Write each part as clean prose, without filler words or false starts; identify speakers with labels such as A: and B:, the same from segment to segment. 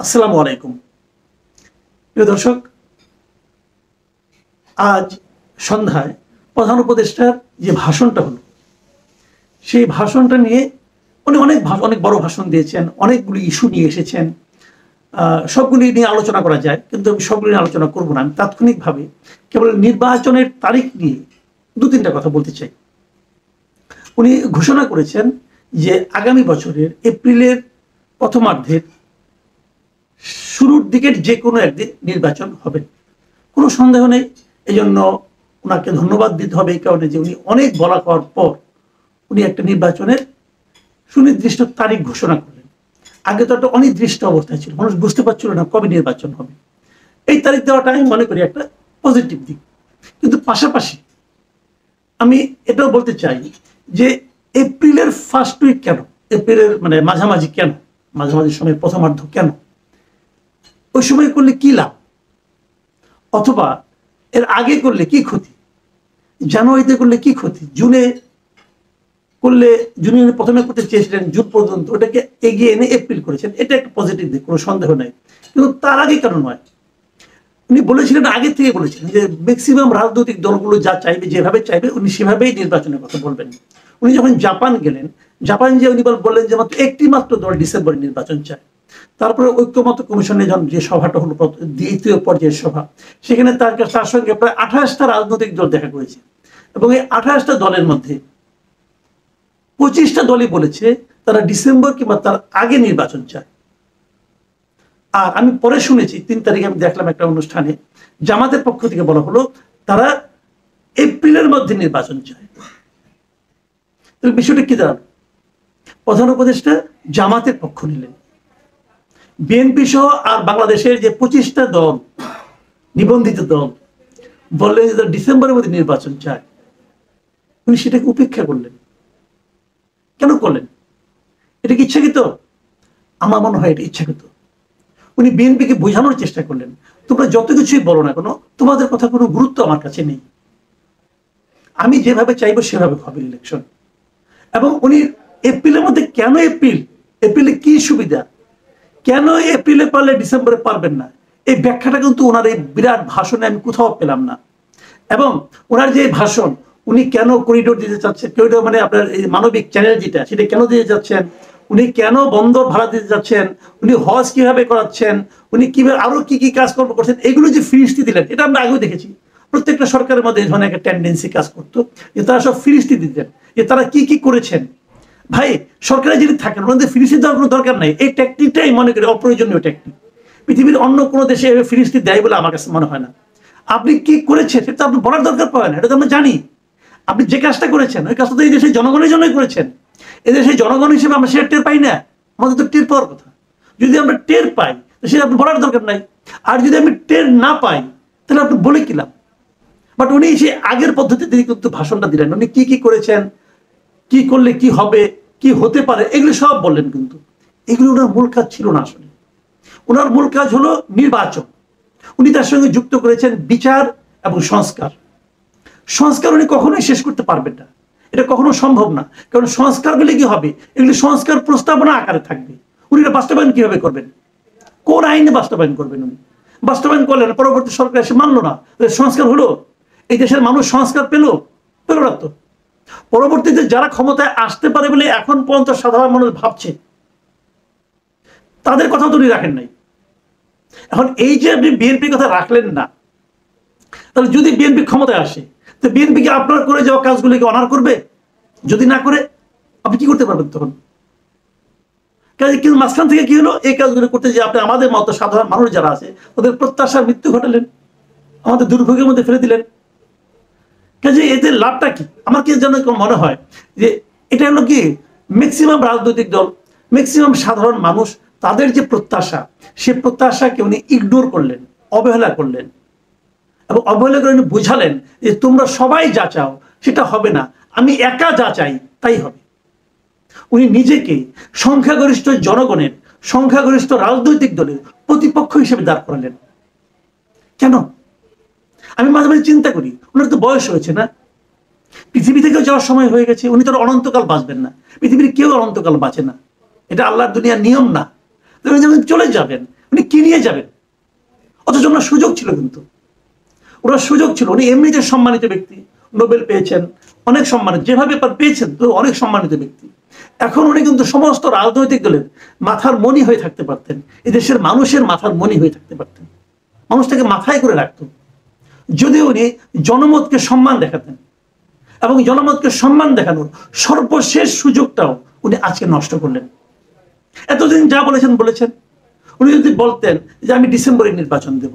A: আসসালামু আলাইকুম প্রিয় দর্শক, আজ সন্ধ্যায় প্রধান উপদেষ্টার যে ভাষণটা হলো সেই ভাষণটা নিয়ে উনি অনেক বড় ভাষণ দিয়েছেন, অনেকগুলি ইস্যু নিয়ে এসেছেন। সবগুলি নিয়ে আলোচনা করা যায়, কিন্তু আমি সবগুলি নিয়ে আলোচনা করবো না। আমি তাৎক্ষণিকভাবে কেবল নির্বাচনের তারিখ নিয়ে দু তিনটা কথা বলতে চাই। উনি ঘোষণা করেছেন যে আগামী বছরের এপ্রিলের প্রথমার্ধের শুরুর দিকের যে কোনো একদিন নির্বাচন হবে, কোনো সন্দেহ নেই। এই জন্য ওনাকে ধন্যবাদ দিতে হবে এই কারণে যে উনি অনেক বলা করার পর উনি একটা নির্বাচনের সুনির্দিষ্ট তারিখ ঘোষণা করলেন। আগে তো একটা অনির্দিষ্ট অবস্থায় ছিল, মানুষ বুঝতে পারছিল না কবে নির্বাচন হবে। এই তারিখ দেওয়াটা আমি মনে করি একটা পজিটিভ দিক। কিন্তু পাশাপাশি আমি এটাও বলতে চাই যে এপ্রিলের ফার্স্ট উইক কেন, এপ্রিলের মাঝামাঝি কেন, মাঝামাঝি সময় প্রথমার্ধ কেন, ওই সময় করলে কি লাভ, অথবা এর আগে করলে কি ক্ষতি, জানুয়ারিতে করলে কি ক্ষতি, জুনে করলে, জুনে প্রথমে করতে চেয়েছিলেন জুন পর্যন্ত, ওটাকে এগিয়ে এনে এপ্রিল করেছেন, এটা একটা পজিটিভ দিক, কোনো সন্দেহ নাই। কিন্তু তার আগে কেন নয়? উনি বলেছিলেন, আগে থেকে বলেছিলেন যে ম্যাক্সিমাম রাজনৈতিক দলগুলো যা চাইবে, যেভাবে চাইবে উনি সেভাবেই নির্বাচনের কথা বলবেন। উনি যখন জাপান গেলেন, জাপান যে উনি বললেন যে মাত্র একটি মাত্র দল ডিসেম্বরে নির্বাচন চায়। তারপরে ঐক্যমত্য কমিশনে যে সভাটা হলো, দ্বিতীয় পর্যায়ের সভা, সেখানে তার সঙ্গে প্রায় 28টা রাজনৈতিক দল দেখা করেছে, এবং এই 28টা দলের মধ্যে 25টা দলই বলেছে তারা ডিসেম্বর কিংবা তার আগে নির্বাচন চায়। আর আমি পরে শুনেছি 3 তারিখে আমি দেখলাম একটা অনুষ্ঠানে জামাতের পক্ষ থেকে বলা হলো তারা এপ্রিলের মধ্যে নির্বাচন চায়। তাহলে বিষয়টা কি দাঁড়ালো? প্রধান উপদেষ্টা জামাতের পক্ষ নিলেন, বিএনপি সহ আর বাংলাদেশের যে 25টা দল, নিবন্ধিত দল, বললেন যে ডিসেম্বরের মধ্যে নির্বাচন চায়। উনি সেটাকে উপেক্ষা করলেন। কেন করলেন? এটা কি ইচ্ছাকৃত? আমার মনে হয় এটা ইচ্ছাকৃত। উনি বিএনপিকে বোঝানোর চেষ্টা করলেন, তোমরা যত কিছুই বলো না কেন, তোমাদের কথা কোনো গুরুত্ব আমার কাছে নেই, আমি যেভাবে চাইবো সেভাবে হবে ইলেকশন। এবং উনি এপ্রিলের মধ্যে, কেন এপ্রিল, এপ্রিলে কি সুবিধা, কেন এপ্রিলে পারলে ডিসেম্বরে পারবেন না, এই ব্যাখ্যাটা কিন্তু ওনার এই বিরাট ভাষণে আমি কোথাও পেলাম না। এবং ওনার যে ভাষণ, উনি কেন করিডোর দিতে চাচ্ছেন, করিডোর মানে আপনার এই মানবিক চ্যানেল যেটা, সেটা কেন দিতে যাচ্ছেন, উনি কেন বন্দর ভাড়া দিতে যাচ্ছেন, উনি হজ কিভাবে করাচ্ছেন, উনি কিভাবে আরো কি কি কাজকর্ম করছেন, এগুলো যে ফিরিস্তি দিলেন, এটা আমরা আগেও দেখেছি। প্রত্যেকটা সরকারের মধ্যে এই ধরনের একটা টেন্ডেন্সি কাজ করতো যে তারা সব ফিরিস্তি দিতেন, যে তারা কি কি করেছেন। ভাই, সরকারে যদি থাকেন ওনাদের ফিরিস্তি দেওয়ার কোনো দরকার নাই। এই টেকনিকটাই মনে করি অপ্রয়োজনীয় টেকনিক। পৃথিবীর অন্য কোনো দেশে ফিরিস্তি দেয় বলে আমার কাছে মনে হয় না। আপনি কি করেছেন সেটা আপনি বলার দরকার পড়ে না, এটা তো আমরা জানি। আপনি যে কাজটা করেছেন ওই কাজটা তো এই দেশের জনগণের জন্যই করেছেন। এদেশের জনগণ হিসেবে আমরা সেটা টের পাই না? আমাদের তো টের পাওয়ার কথা। যদি আমরা টের পাই সেটা আপনি বলার দরকার নাই। আর যদি আমি টের না পাই তাহলে আপনি বলে কি লাভ? বাট উনি সে আগের পদ্ধতিতে কিন্তু ভাষণটা দিলেন, উনি কি কি করেছেন, কি করলে কি হবে, কি হতে পারে, এগুলো সব বললেন। কিন্তু এগুলো ওনার মূল কাজ ছিল না। আসলে ওনার মূল কাজ হলো নির্বাচন। উনি তার সঙ্গে যুক্ত করেছেন বিচার এবং সংস্কার। সংস্কার উনি কখনোই শেষ করতে পারবেন না, এটা কখনো সম্ভব না। কারণ সংস্কারগুলি কি হবে, এগুলি সংস্কার প্রস্তাবনা আকারে থাকবে। উনি এটা বাস্তবায়ন কিভাবে করবেন, কোন আইনে বাস্তবায়ন করবেন? উনি বাস্তবায়ন করলেন, পরবর্তী সরকার এসে মানলো না, সংস্কার হলো? এই দেশের মানুষ সংস্কার পেল না তো। পরবর্তীতে যারা ক্ষমতায় আসতে পারে বলে এখন পর্যন্ত সাধারণ মানুষ ভাবছে, তাদের কথা তো উনি রাখেন নাই। এখন এই যে আপনি বিএনপির কথা রাখলেন না, তাহলে যদি বিএনপি ক্ষমতায় আসে, তো বিএনপি কি আপনার করে যাওয়া কাজগুলিকে অনার করবে? যদি না করে আপনি কি করতে পারবেন তখন? কিন্তু মাঝখান থেকে কি হলো, এই কাজগুলো করতে যে আপনি আমাদের মতো সাধারণ মানুষ যারা আছে তাদের প্রত্যাশার মৃত্যু ঘটালেন, আমাদের দুর্ভোগের মধ্যে ফেলে দিলেন। কাজে এতে লাভটা কি? আমার কি যেন মনে হয় যে এটা হলো কি, ম্যাক্সিমাম রাজনৈতিক দল, ম্যাক্সিমাম সাধারণ মানুষ, তাদের যে প্রত্যাশা, সে প্রত্যাশাকে উনি ইগনোর করলেন, অবহেলা করলেন। এবং অবহেলা করে উনি বুঝালেন যে তোমরা সবাই যা চাও সেটা হবে না, আমি একা যা চাই তাই হবে। উনি নিজেকে সংখ্যাগরিষ্ঠ জনগণের, সংখ্যাগরিষ্ঠ রাজনৈতিক দলের প্রতিপক্ষ হিসেবে দাঁড় করালেন। কেন? আমি মাঝে মাঝে চিন্তা করি, ওনার তো বয়স হয়েছে না, পৃথিবী থেকেও যাওয়ার সময় হয়ে গেছে, উনি তো অনন্তকাল বাঁচবেন না। পৃথিবীর কেউ অনন্তকাল বাঁচে না, এটা আল্লাহর দুনিয়ার নিয়ম না। উনি যখন চলে যাবেন, উনি কি নিয়ে যাবেন? অথচ ওনার সুযোগ ছিল, কিন্তু ওনার সুযোগ ছিল। উনি এমনিতে সম্মানিত ব্যক্তি, নোবেল পেয়েছেন, অনেক সম্মানিত, যেভাবে পেয়েছেন তো অনেক সম্মানিত ব্যক্তি। এখন উনি কিন্তু সমস্ত রাজনৈতিক দলের মাথার মণি হয়ে থাকতে পারতেন, এদেশের মানুষের মাথার মণি হয়ে থাকতে পারতেন, মানুষটাকে মাথায় করে রাখতেন যদি উনি জনমতকে সম্মান দেখাতেন। এবং জনমতকে সম্মান দেখানোর সর্বশেষ সুযোগটাও উনি আজকে নষ্ট করলেন। এতদিন যা বলেছেন বলেছেন, উনি যদি বলতেন যে আমি ডিসেম্বরে নির্বাচন দেব,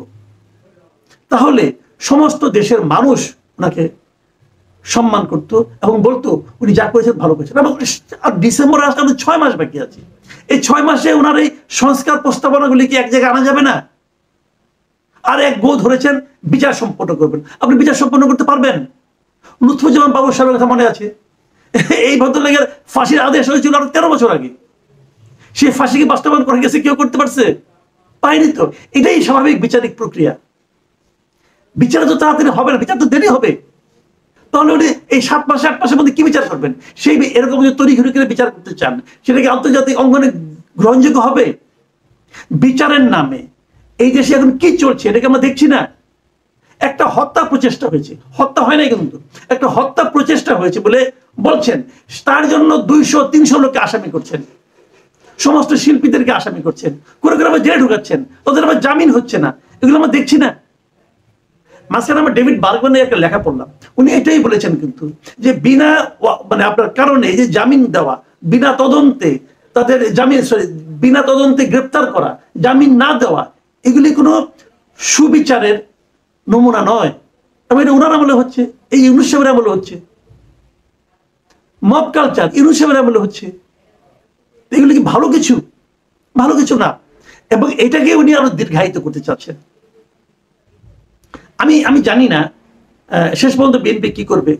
A: তাহলে সমস্ত দেশের মানুষ ওনাকে সম্মান করত এবং বলতো উনি যা করেছেন ভালো করেছেন। এবং ডিসেম্বর আসতে আমাদের 6 মাস বাকি আছে, এই 6 মাসে ওনার এই সংস্কার প্রস্তাবনাগুলি কি এক জায়গায় আনা যাবে না? আর এক গো ধরেছেন বিচার সম্পন্ন করবেন, আপনি বিচার সম্পন্ন করতে পারবেন? লুৎফুজ্জামান বাবু সাহেবের কথা মনে আছে, এই ভদ্রলোকের ফাঁসির আদেশ হয়েছিল আরো 13 বছর আগে, সেই ফাঁসিকে বাস্তবায়ন করে গেছে, কেউ করতে পারছে? পায়নি তো। এটাই স্বাভাবিক বিচারিক প্রক্রিয়া। বিচার তো তাড়াতাড়ি হবে না, বিচার তো দেরি হবে। তাহলে উনি এই 7 মাসে 8 মাসের মধ্যে কি বিচার করবেন? সেই এরকম যে তড়ি ঘুরে করে বিচার করতে চান, সেটা কি আন্তর্জাতিক অঙ্গনে গ্রহণযোগ্য হবে? বিচারের নামে এই দেশে এখন কি চলছে এটাকে আমরা দেখছি না? একটা হত্যা প্রচেষ্টা হয়েছে, হত্যা হয় নাই কিন্তু, একটা হত্যা প্রচেষ্টা হয়েছে বলে বলছেন, তার জন্য 200-300 লোককে আসামি করছেন, সমস্ত শিল্পীদেরকে আসামি করছেন, করে করে আবার জেলে ঢুকাচ্ছেন, ওদের আবার জামিন হচ্ছে না। এগুলো আমরা দেখছি না? মাঝখানে আমরা ডেভিড বার্গম্যানের একটা লেখা পড়লাম, উনি এটাই বলেছেন কিন্তু যে বিনা মানে আপনার কারণে যে জামিন দেওয়া, বিনা তদন্তে তাদের জামিন, বিনা তদন্তে গ্রেপ্তার করা, জামিন না দেওয়া, এগুলি কোনো সুবিচারের নমুনা নয়। এবং এটা ওনার আমলে হচ্ছে, এই ইউনূস সাহেবের আমলে হচ্ছে, মব কালচার ইউনূস সাহেবের আমলে হচ্ছে। এগুলি কি ভালো কিছু? ভালো কিছু না। এবং এটাকে উনি আরো দীর্ঘায়িত করতে চাচ্ছেন। আমি জানি না শেষ পর্যন্ত বিএনপি কি করবে।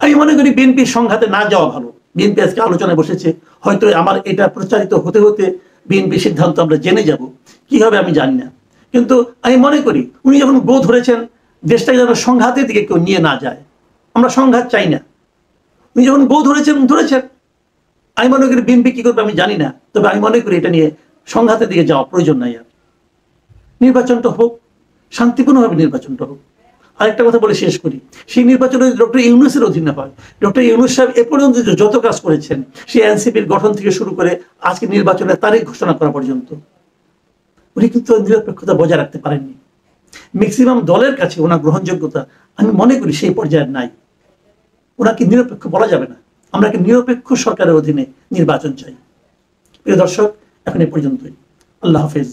A: আমি মনে করি বিএনপির সংঘাতে না যাওয়া ভালো। বিএনপি আজকে আলোচনায় বসেছে, হয়তো আমার এটা প্রচারিত হতে হতে বিএনপি সিদ্ধান্ত আমরা জেনে যাব, কি হবে আমি জানি না। কিন্তু আমি মনে করি উনি যখন গো ধরেছেন, দেশটাকে যেন সংঘাতের দিকে কেউ নিয়ে না যায়, আমরা সংঘাত চাই না। উনি যখন গো ধরেছেন, আমি মনে করি বিএনপি কি করবে আমি জানি না, তবে আমি মনে করি এটা নিয়ে সংঘাতের দিকে যাওয়া প্রয়োজন নাই। আর নির্বাচনটা হোক, শান্তিপূর্ণভাবে নির্বাচনটা হোক। আরেকটা কথা বলে শেষ করি, সেই নির্বাচন ডক্টর ইউনূসের অধীনে হয়। ডক্টর ইউনূস সাহেব এ পর্যন্ত যত কাজ করেছেন, সেই এনসিপির গঠন থেকে শুরু করে আজকে নির্বাচনের তারিখ ঘোষণা করা পর্যন্ত, উনি কিন্তু নিরপেক্ষতা বজায় রাখতে পারেননি। ম্যাক্সিমাম দলের কাছে ওনার গ্রহণযোগ্যতা আমি মনে করি সেই পর্যায়ে নাই। ওনাকে নিরপেক্ষ বলা যাবে না। আমরা একটা নিরপেক্ষ সরকারের অধীনে নির্বাচন চাই। প্রিয় দর্শক, এখন এ পর্যন্তই। আল্লাহ হাফেজ।